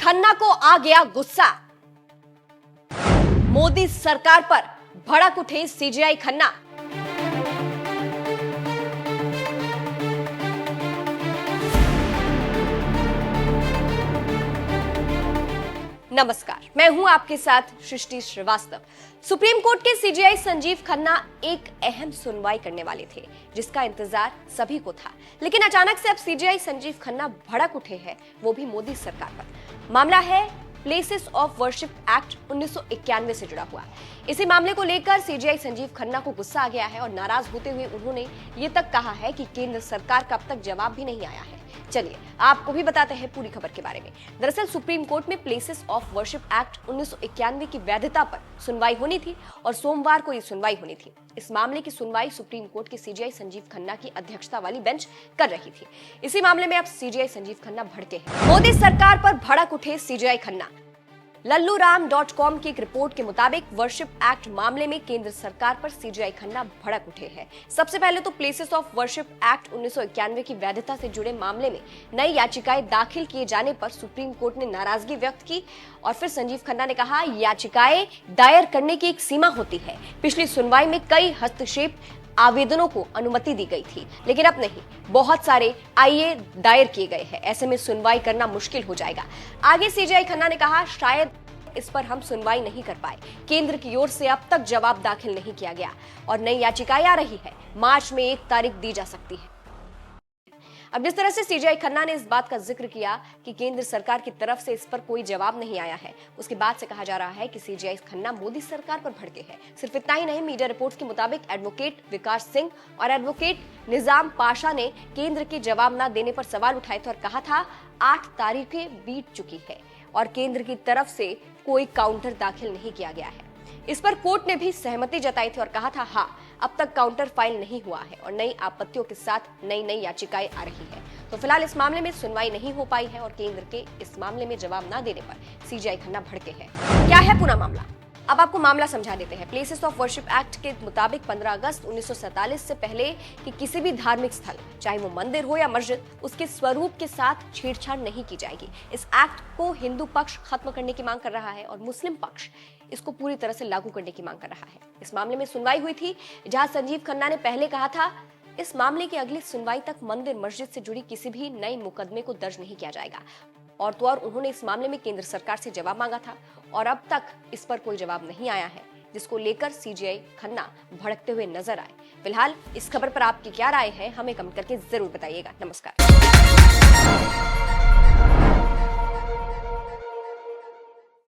खन्ना को आ गया गुस्सा। मोदी सरकार पर भड़क उठे सीजेआई खन्ना। नमस्कार, मैं हूं आपके साथ सृष्टि श्रीवास्तव। सुप्रीम कोर्ट के सीजेआई संजीव खन्ना एक अहम सुनवाई करने वाले थे, जिसका इंतजार सभी को था। लेकिन अचानक से अब सीजेआई संजीव खन्ना भड़क उठे हैं, वो भी मोदी सरकार पर। मामला है प्लेसेस ऑफ वर्शिप एक्ट 1991 से जुड़ा हुआ। इसी मामले को लेकर सीजेआई संजीव खन्ना को गुस्सा आ गया है और नाराज होते हुए उन्होंने ये तक कहा है कि केंद्र सरकार का अब तक जवाब भी नहीं आया है। चलिए आपको भी बताते हैं पूरी खबर के बारे में। दरअसल सुप्रीम कोर्ट में प्लेसेस ऑफ वर्शिप एक्ट 1991 की वैधता पर सुनवाई होनी थी और सोमवार को ये सुनवाई होनी थी। इस मामले की सुनवाई सुप्रीम कोर्ट के सीजेआई संजीव खन्ना की अध्यक्षता वाली बेंच कर रही थी। इसी मामले में अब सीजेआई संजीव खन्ना भड़के हैं। मोदी सरकार पर भड़क उठे सीजेआई खन्ना। लल्लूराम.com की एक रिपोर्ट के मुताबिक वर्शिप एक्ट मामले में केंद्र सरकार पर सीजेआई खन्ना भड़क उठे हैं। सबसे पहले तो प्लेसेस ऑफ वर्शिप एक्ट 1991 की वैधता से जुड़े मामले में नई याचिकाएं दाखिल किए जाने पर सुप्रीम कोर्ट ने नाराजगी व्यक्त की और फिर संजीव खन्ना ने कहा, याचिकाएं दायर करने की एक सीमा होती है। पिछली सुनवाई में कई हस्तक्षेप आवेदनों को अनुमति दी गई थी, लेकिन अब नहीं। बहुत सारे आईए दायर किए गए हैं, ऐसे में सुनवाई करना मुश्किल हो जाएगा। आगे सीजेआई खन्ना ने कहा, शायद इस पर हम सुनवाई नहीं कर पाए। केंद्र की ओर से अब तक जवाब दाखिल नहीं किया गया और नई याचिकाएं आ रही है। मार्च में 1 तारीख दी जा सकती है। अब जिस तरह से सीजेआई खन्ना ने इस बात का जिक्र किया कि केंद्र सरकार की तरफ से इस पर कोई जवाब नहीं आया है, उसके बाद से कहा जा रहा है कि सीजेआई खन्ना मोदी सरकार पर भड़के हैं। सिर्फ इतना ही नहीं, मीडिया रिपोर्ट्स के मुताबिक एडवोकेट विकास सिंह और एडवोकेट निजाम पाशा ने केंद्र के जवाब न देने पर सवाल उठाए थे और कहा था 8 तारीखें बीत चुकी है और केंद्र की तरफ से कोई काउंटर दाखिल नहीं किया गया है। इस पर कोर्ट ने भी सहमति जताई थी और कहा था, हाँ, अब तक काउंटर फाइल नहीं हुआ है और नई आपत्तियों के साथ नई याचिकाएं आ रही है। तो फिलहाल इस मामले में सुनवाई नहीं हो पाई है और केंद्र के इस मामले में जवाब न देने पर सीजेआई खन्ना भड़के हैं। क्या है पूरा मामला, अब आपको मामला समझा देते हैं। प्लेसेस ऑफ वर्शिप एक्ट के मुताबिक 15 अगस्त 1947 से पहले कि किसी भी धार्मिक स्थल, चाहे वो मंदिर हो या मस्जिद, उसके स्वरूप के साथ छेड़छाड़ नहीं की जाएगी। इस एक्ट को हिंदू पक्ष खत्म करने की मांग कर रहा है और मुस्लिम पक्ष इसको पूरी तरह से लागू करने की मांग कर रहा है। इस मामले में सुनवाई हुई थी, जहां संजीव खन्ना ने पहले कहा था, इस मामले की अगली सुनवाई तक मंदिर मस्जिद से जुड़ी किसी भी नए मुकदमे को दर्ज नहीं किया जाएगा। और तो और उन्होंने इस मामले में केंद्र सरकार से जवाब मांगा था और अब तक इस पर कोई जवाब नहीं आया है, जिसको लेकर सीजेआई खन्ना भड़कते हुए नजर आए। फिलहाल इस खबर पर आपकी क्या राय है, हमें कमेंट करके जरूर बताइएगा। नमस्कार।